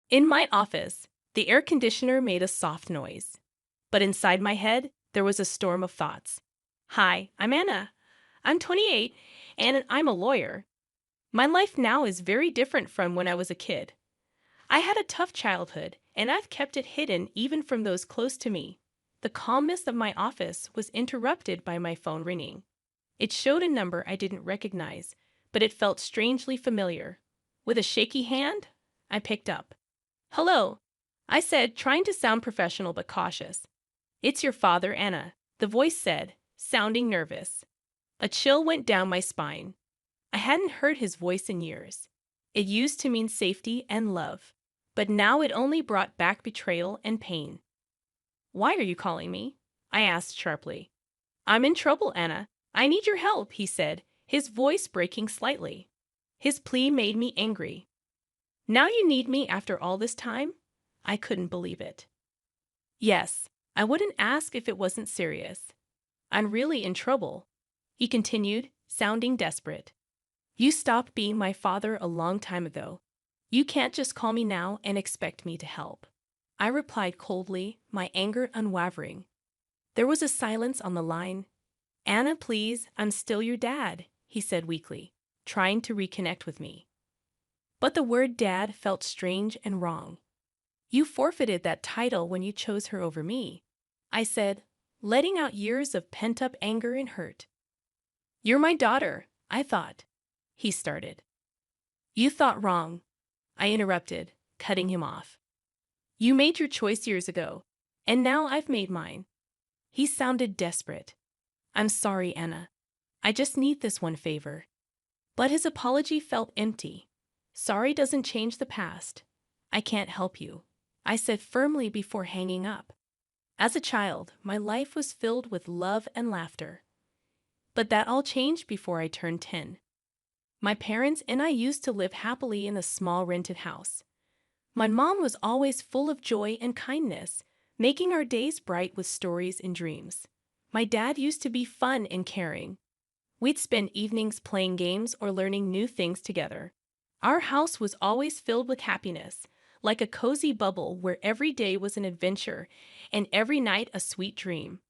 In my office, the air conditioner made a soft noise. But inside my head, there was a storm of thoughts. Hi, I'm Anna. I'm 28, and I'm a lawyer. My life now is very different from when I was a kid. I had a tough childhood, and I've kept it hidden even from those close to me. The calmness of my office was interrupted by my phone ringing. It showed a number I didn't recognize, but it felt strangely familiar. With a shaky hand, I picked up. "Hello," I said, trying to sound professional but cautious. "It's your father, Anna," the voice said, sounding nervous. A chill went down my spine. I hadn't heard his voice in years. It used to mean safety and love, but now it only brought back betrayal and pain. "Why are you calling me?" I asked sharply. "I'm in trouble, Anna. I need your help," he said, his voice breaking slightly. His plea made me angry. "Now you need me after all this time?" I couldn't believe it. "Yes, I wouldn't ask if it wasn't serious. I'm really in trouble," he continued, sounding desperate. "You stopped being my father a long time ago. You can't just call me now and expect me to help." I replied coldly, my anger unwavering. There was a silence on the line. "Anna, please, I'm still your dad," he said weakly, trying to reconnect with me. But the word dad felt strange and wrong. "You forfeited that title when you chose her over me," I said, letting out years of pent-up anger and hurt. "You're my daughter, I thought," he started. "You thought wrong," I interrupted, cutting him off. "You made your choice years ago, and now I've made mine." He sounded desperate. "I'm sorry, Anna. I just need this one favor." But his apology felt empty. "Sorry doesn't change the past. I can't help you," I said firmly before hanging up. As a child, my life was filled with love and laughter. But that all changed before I turned 10. My parents and I used to live happily in a small rented house. My mom was always full of joy and kindness, making our days bright with stories and dreams. My dad used to be fun and caring. We'd spend evenings playing games or learning new things together. Our house was always filled with happiness, like a cozy bubble where every day was an adventure and every night a sweet dream.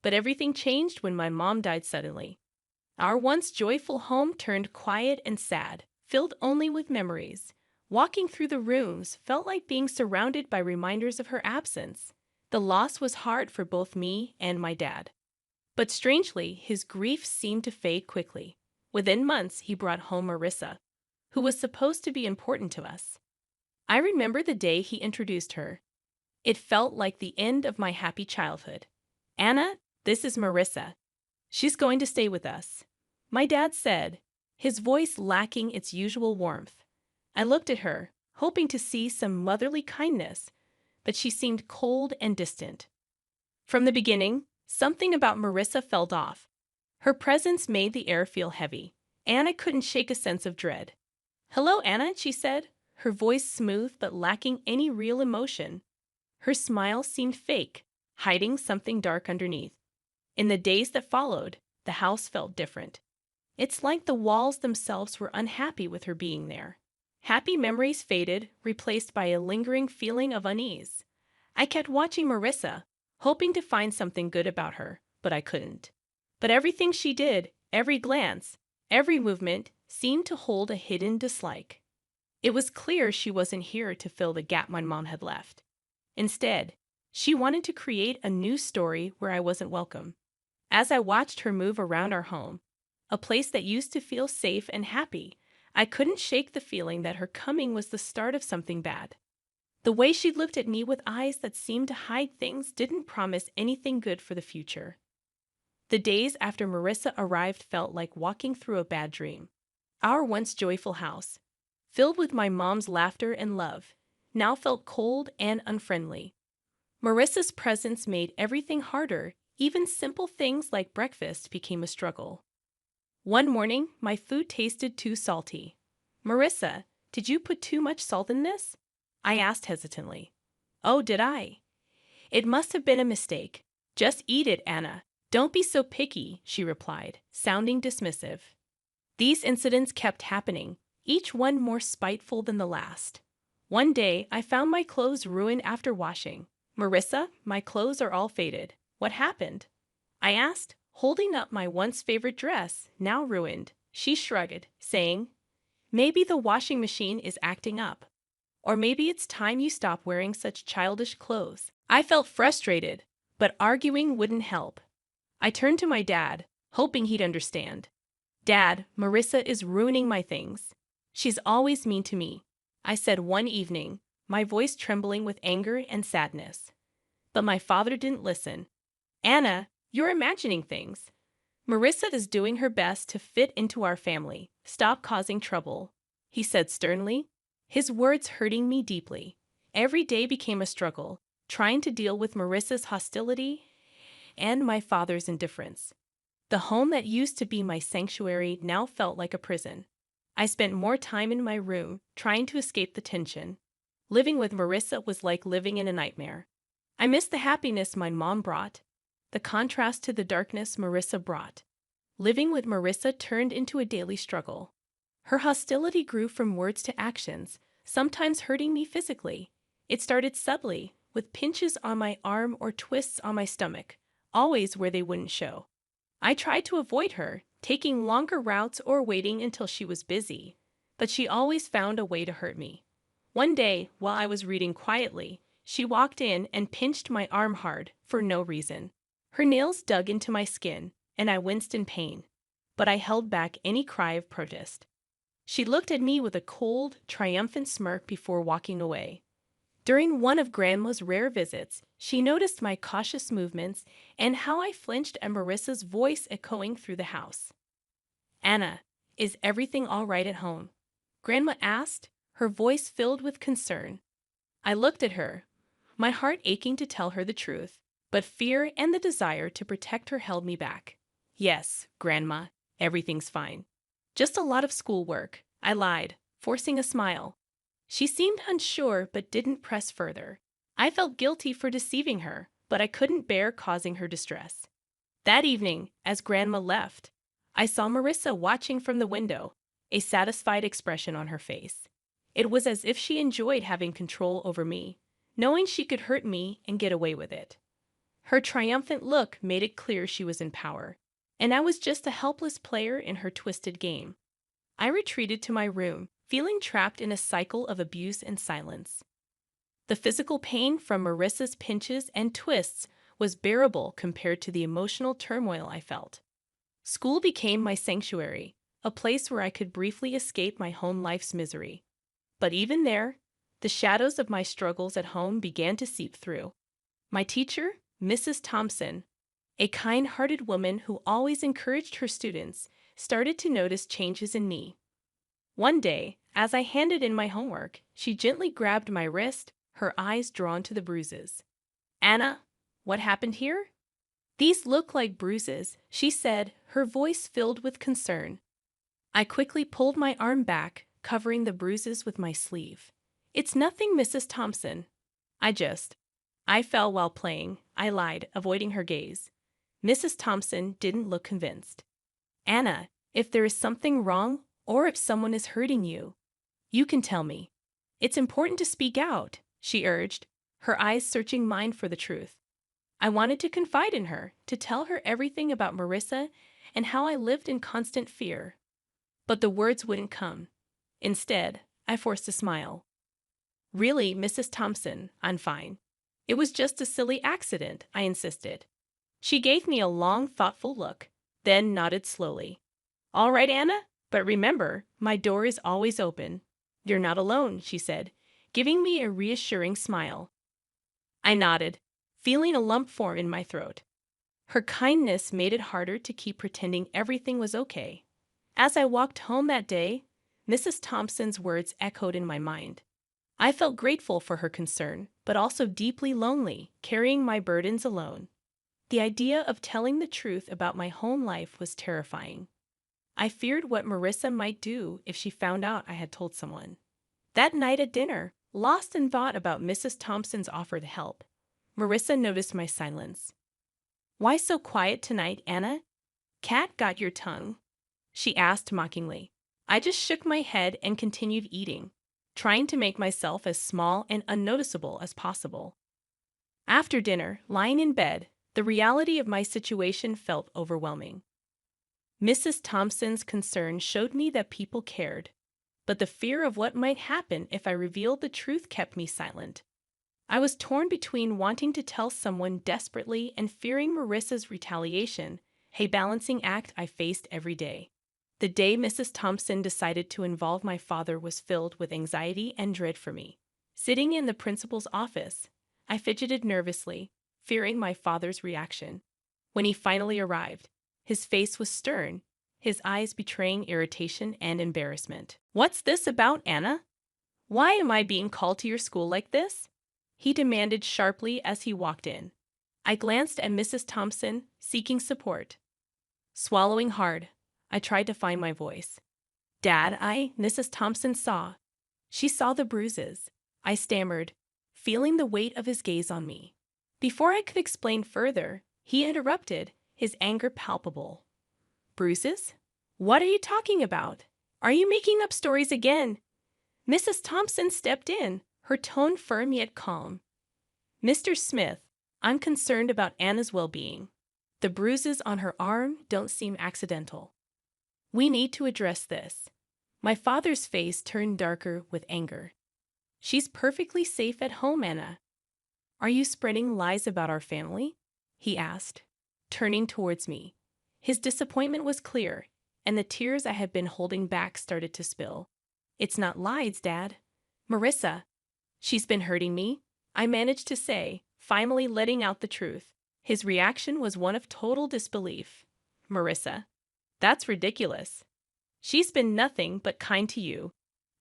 But everything changed when my mom died suddenly. Our once joyful home turned quiet and sad, filled only with memories. Walking through the rooms felt like being surrounded by reminders of her absence. The loss was hard for both me and my dad. But strangely, his grief seemed to fade quickly. Within months, he brought home Marissa, who was supposed to be important to us. I remember the day he introduced her. It felt like the end of my happy childhood. "Anna, this is Marissa. She's going to stay with us," my dad said, his voice lacking its usual warmth. I looked at her, hoping to see some motherly kindness, but she seemed cold and distant. From the beginning, something about Marissa felt off. Her presence made the air feel heavy, and I couldn't shake a sense of dread. "Hello, Anna," she said, her voice smooth but lacking any real emotion. Her smile seemed fake, hiding something dark underneath. In the days that followed, the house felt different. It's like the walls themselves were unhappy with her being there. Happy memories faded, replaced by a lingering feeling of unease. I kept watching Marissa, hoping to find something good about her, but I couldn't. But everything she did, every glance, every movement, seemed to hold a hidden dislike. It was clear she wasn't here to fill the gap my mom had left. Instead, she wanted to create a new story where I wasn't welcome. As I watched her move around our home, a place that used to feel safe and happy, I couldn't shake the feeling that her coming was the start of something bad. The way she looked at me with eyes that seemed to hide things didn't promise anything good for the future. The days after Marissa arrived felt like walking through a bad dream. Our once joyful house, filled with my mom's laughter and love, now felt cold and unfriendly. Marissa's presence made everything harder. Even simple things like breakfast became a struggle. One morning, my food tasted too salty. "Marissa, did you put too much salt in this?" I asked hesitantly. "Oh, did I? It must have been a mistake. Just eat it, Anna. Don't be so picky," she replied, sounding dismissive. These incidents kept happening, each one more spiteful than the last. One day, I found my clothes ruined after washing. Marissa, my clothes are all faded. What happened? I asked, holding up my once favorite dress, now ruined. She shrugged, saying, maybe the washing machine is acting up. Or maybe it's time you stop wearing such childish clothes. I felt frustrated, but arguing wouldn't help. I turned to my dad, hoping he'd understand. Dad, Marissa is ruining my things. She's always mean to me, I said one evening, my voice trembling with anger and sadness. But my father didn't listen. Anna, you're imagining things. Marissa is doing her best to fit into our family. Stop causing trouble, he said sternly, his words hurting me deeply. Every day became a struggle, trying to deal with Marissa's hostility and my father's indifference. The home that used to be my sanctuary now felt like a prison. I spent more time in my room, trying to escape the tension. Living with Marissa was like living in a nightmare. I missed the happiness my mom brought, the contrast to the darkness Marissa brought. Living with Marissa turned into a daily struggle. Her hostility grew from words to actions, sometimes hurting me physically. It started subtly, with pinches on my arm or twists on my stomach, always where they wouldn't show. I tried to avoid her, taking longer routes or waiting until she was busy, but she always found a way to hurt me. One day, while I was reading quietly, she walked in and pinched my arm hard, for no reason. Her nails dug into my skin, and I winced in pain, but I held back any cry of protest. She looked at me with a cold, triumphant smirk before walking away. During one of Grandma's rare visits, she noticed my cautious movements and how I flinched at Marissa's voice echoing through the house. Anna, is everything all right at home? Grandma asked, her voice filled with concern. I looked at her, my heart aching to tell her the truth, but fear and the desire to protect her held me back. Yes, Grandma, everything's fine. Just a lot of schoolwork, I lied, forcing a smile. She seemed unsure but didn't press further. I felt guilty for deceiving her, but I couldn't bear causing her distress. That evening, as Grandma left, I saw Marissa watching from the window, a satisfied expression on her face. It was as if she enjoyed having control over me, knowing she could hurt me and get away with it. Her triumphant look made it clear she was in power, and I was just a helpless player in her twisted game. I retreated to my room, feeling trapped in a cycle of abuse and silence. The physical pain from Marissa's pinches and twists was bearable compared to the emotional turmoil I felt. School became my sanctuary, a place where I could briefly escape my home life's misery. But even there, the shadows of my struggles at home began to seep through. My teacher, Mrs. Thompson, a kind-hearted woman who always encouraged her students, started to notice changes in me. One day, as I handed in my homework, she gently grabbed my wrist, her eyes drawn to the bruises. Anna, what happened here? These look like bruises, she said, her voice filled with concern. I quickly pulled my arm back, covering the bruises with my sleeve. It's nothing, Mrs. Thompson. I fell while playing, I lied, avoiding her gaze. Mrs. Thompson didn't look convinced. Anna, if there is something wrong, or if someone is hurting you, you can tell me. It's important to speak out, she urged, her eyes searching mine for the truth. I wanted to confide in her, to tell her everything about Marissa and how I lived in constant fear. But the words wouldn't come. Instead, I forced a smile. Really, Mrs. Thompson, I'm fine. It was just a silly accident, I insisted. She gave me a long, thoughtful look, then nodded slowly. All right, Anna, but remember, my door is always open. You're not alone, she said, giving me a reassuring smile. I nodded, feeling a lump form in my throat. Her kindness made it harder to keep pretending everything was okay. As I walked home that day, Mrs. Thompson's words echoed in my mind. I felt grateful for her concern, but also deeply lonely, carrying my burdens alone. The idea of telling the truth about my home life was terrifying. I feared what Marissa might do if she found out I had told someone. That night at dinner, lost in thought about Mrs. Thompson's offer to help, Marissa noticed my silence. Why so quiet tonight, Anna? Cat got your tongue? She asked mockingly. I just shook my head and continued eating. trying to make myself as small and unnoticeable as possible. After dinner, lying in bed, the reality of my situation felt overwhelming. Mrs. Thompson's concern showed me that people cared, but the fear of what might happen if I revealed the truth kept me silent. I was torn between wanting to tell someone desperately and fearing Marissa's retaliation, a balancing act I faced every day. The day Mrs. Thompson decided to involve my father was filled with anxiety and dread for me. Sitting in the principal's office, I fidgeted nervously, fearing my father's reaction. When he finally arrived, his face was stern, his eyes betraying irritation and embarrassment. "What's this about, Anna? Why am I being called to your school like this?" he demanded sharply as he walked in. I glanced at Mrs. Thompson, seeking support. Swallowing hard, I tried to find my voice. "Dad, Mrs. Thompson saw. She saw the bruises," I stammered, feeling the weight of his gaze on me. Before I could explain further, he interrupted, his anger palpable. "Bruises? What are you talking about? Are you making up stories again?" Mrs. Thompson stepped in, her tone firm yet calm. "Mr. Smith, I'm concerned about Anna's well-being. The bruises on her arm don't seem accidental. We need to address this." My father's face turned darker with anger. "She's perfectly safe at home, Anna." "Are you spreading lies about our family?" he asked, turning towards me. His disappointment was clear, and the tears I had been holding back started to spill. "It's not lies, Dad. Marissa, she's been hurting me," I managed to say, finally letting out the truth. His reaction was one of total disbelief. "Marissa? That's ridiculous. She's been nothing but kind to you.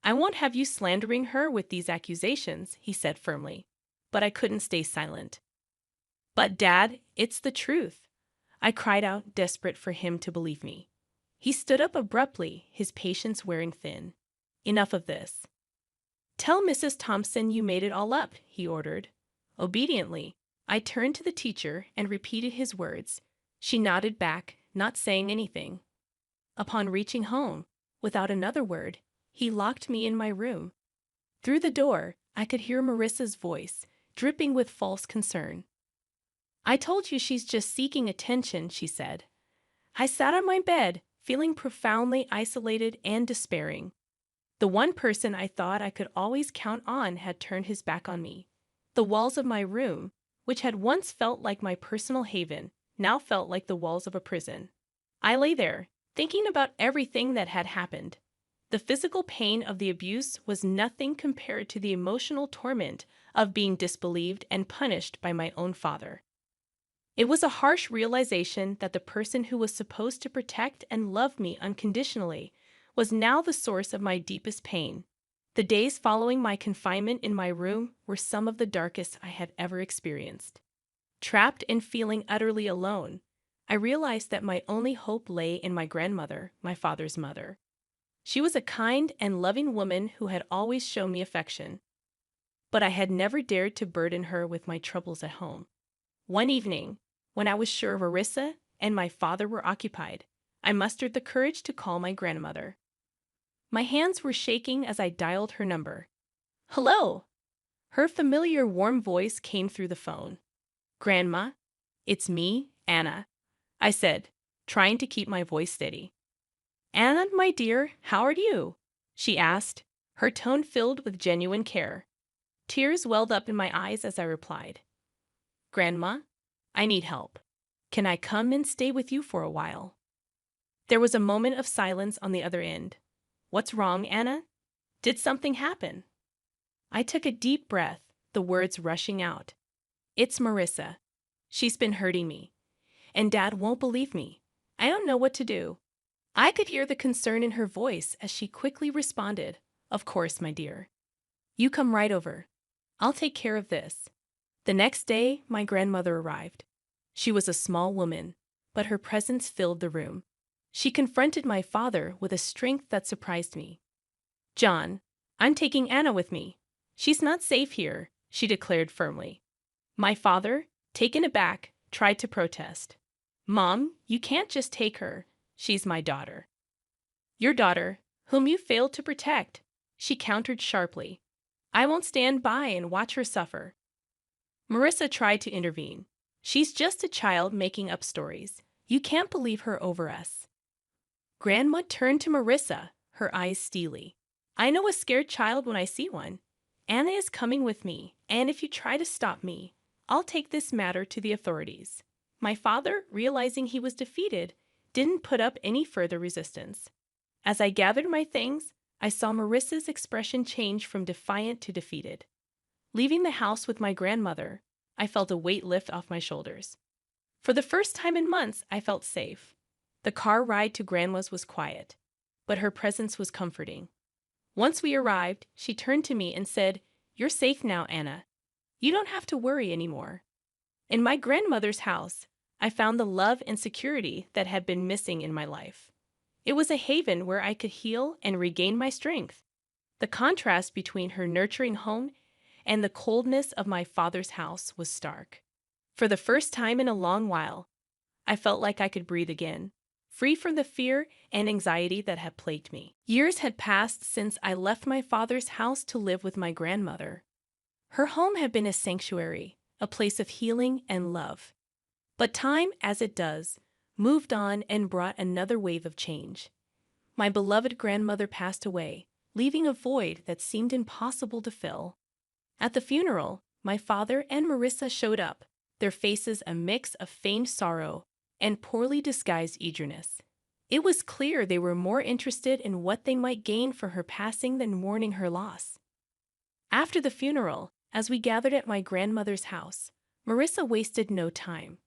I won't have you slandering her with these accusations," he said firmly. But I couldn't stay silent. "But Dad, it's the truth," I cried out, desperate for him to believe me. He stood up abruptly, his patience wearing thin. "Enough of this. Tell Mrs. Thompson you made it all up," he ordered. Obediently, I turned to the teacher and repeated his words. She nodded back, not saying anything. Upon reaching home, without another word, he locked me in my room. Through the door, I could hear Marissa's voice, dripping with false concern. "I told you she's just seeking attention," she said. I sat on my bed, feeling profoundly isolated and despairing. The one person I thought I could always count on had turned his back on me. The walls of my room, which had once felt like my personal haven, now felt like the walls of a prison. I lay there, thinking about everything that had happened. The physical pain of the abuse was nothing compared to the emotional torment of being disbelieved and punished by my own father. It was a harsh realization that the person who was supposed to protect and love me unconditionally was now the source of my deepest pain. The days following my confinement in my room were some of the darkest I had ever experienced. Trapped and feeling utterly alone, I realized that my only hope lay in my grandmother, my father's mother. She was a kind and loving woman who had always shown me affection, but I had never dared to burden her with my troubles at home. One evening, when I was sure Marissa and my father were occupied, I mustered the courage to call my grandmother. My hands were shaking as I dialed her number. "Hello!" Her familiar warm voice came through the phone. "Grandma, it's me, Anna," I said, trying to keep my voice steady. "Anna, my dear, how are you?" she asked, her tone filled with genuine care. Tears welled up in my eyes as I replied. "Grandma, I need help. Can I come and stay with you for a while?" There was a moment of silence on the other end. "What's wrong, Anna? Did something happen?" I took a deep breath, the words rushing out. "It's Marissa. She's been hurting me. And Dad won't believe me. I don't know what to do." I could hear the concern in her voice as she quickly responded, "Of course, my dear. You come right over. I'll take care of this." The next day, my grandmother arrived. She was a small woman, but her presence filled the room. She confronted my father with a strength that surprised me. "John, I'm taking Anna with me. She's not safe here," she declared firmly. My father, taken aback, tried to protest. "Mom, you can't just take her. She's my daughter." "Your daughter, whom you failed to protect. She countered sharply. I won't stand by and watch her suffer. Marissa tried to intervene. She's just a child making up stories. You can't believe her over us. Grandma turned to Marissa, her eyes steely. I know a scared child when I see one. Anna is coming with me, and if you try to stop me, I'll take this matter to the authorities. My father, realizing he was defeated, didn't put up any further resistance. As I gathered my things, I saw Marissa's expression change from defiant to defeated. Leaving the house with my grandmother, I felt a weight lift off my shoulders. For the first time in months, I felt safe. The car ride to Grandma's was quiet, but her presence was comforting. Once we arrived, she turned to me and said, "You're safe now, Anna. You don't have to worry anymore." In my grandmother's house, I found the love and security that had been missing in my life. It was a haven where I could heal and regain my strength. The contrast between her nurturing home and the coldness of my father's house was stark. For the first time in a long while, I felt like I could breathe again, free from the fear and anxiety that had plagued me. Years had passed since I left my father's house to live with my grandmother. Her home had been a sanctuary, a place of healing and love. But time, as it does, moved on and brought another wave of change. My beloved grandmother passed away, leaving a void that seemed impossible to fill. At the funeral, my father and Marissa showed up, their faces a mix of feigned sorrow and poorly disguised eagerness. It was clear they were more interested in what they might gain from her passing than mourning her loss. After the funeral, as we gathered at my grandmother's house, Marissa wasted no time.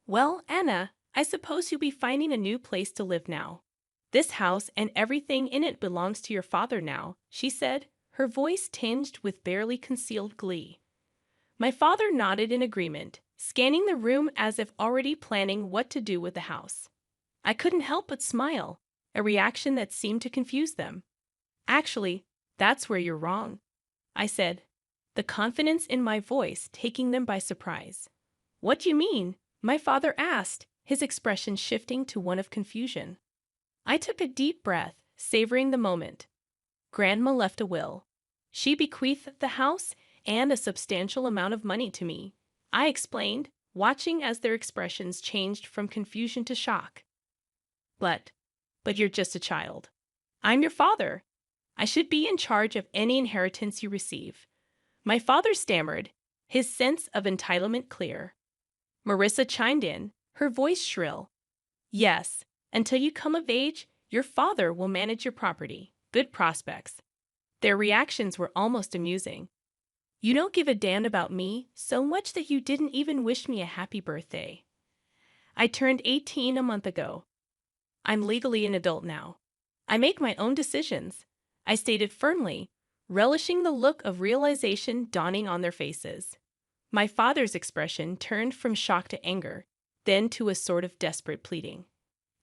"Well, Anna, I suppose you'll be finding a new place to live now. This house and everything in it belongs to your father now," she said, her voice tinged with barely concealed glee. My father nodded in agreement, scanning the room as if already planning what to do with the house. I couldn't help but smile, a reaction that seemed to confuse them. "Actually, that's where you're wrong," I said, the confidence in my voice taking them by surprise. "What do you mean?" my father asked, his expression shifting to one of confusion. I took a deep breath, savoring the moment. Grandma left a will. She bequeathed the house and a substantial amount of money to me, I explained, watching as their expressions changed from confusion to shock. But you're just a child. I'm your father. I should be in charge of any inheritance you receive." My father stammered, his sense of entitlement clear. Marissa chimed in, her voice shrill. "Yes, until you come of age, your father will manage your property. Good prospects." Their reactions were almost amusing. "You don't give a damn about me so much that you didn't even wish me a happy birthday." I turned 18 a month ago. I'm legally an adult now. I make my own decisions, I stated firmly, relishing the look of realization dawning on their faces. My father's expression turned from shock to anger, then to a sort of desperate pleading.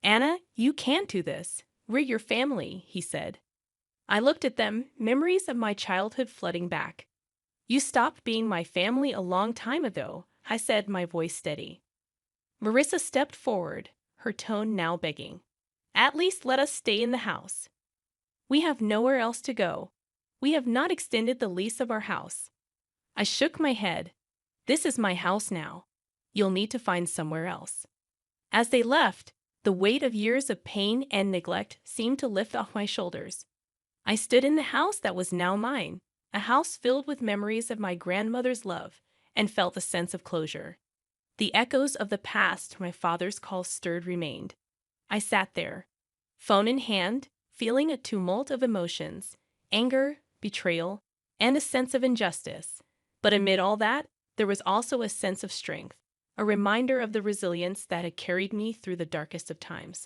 "Anna, you can't do this. We're your family," he said. I looked at them, memories of my childhood flooding back. "You stopped being my family a long time ago," I said, my voice steady. Marissa stepped forward, her tone now begging. "At least let us stay in the house. We have nowhere else to go. We have not extended the lease of our house." I shook my head. "This is my house now. You'll need to find somewhere else." As they left, the weight of years of pain and neglect seemed to lift off my shoulders. I stood in the house that was now mine, a house filled with memories of my grandmother's love, and felt a sense of closure. The echoes of the past my father's call stirred remained. I sat there, phone in hand, feeling a tumult of emotions, anger, betrayal, and a sense of injustice. But amid all that, there was also a sense of strength, a reminder of the resilience that had carried me through the darkest of times.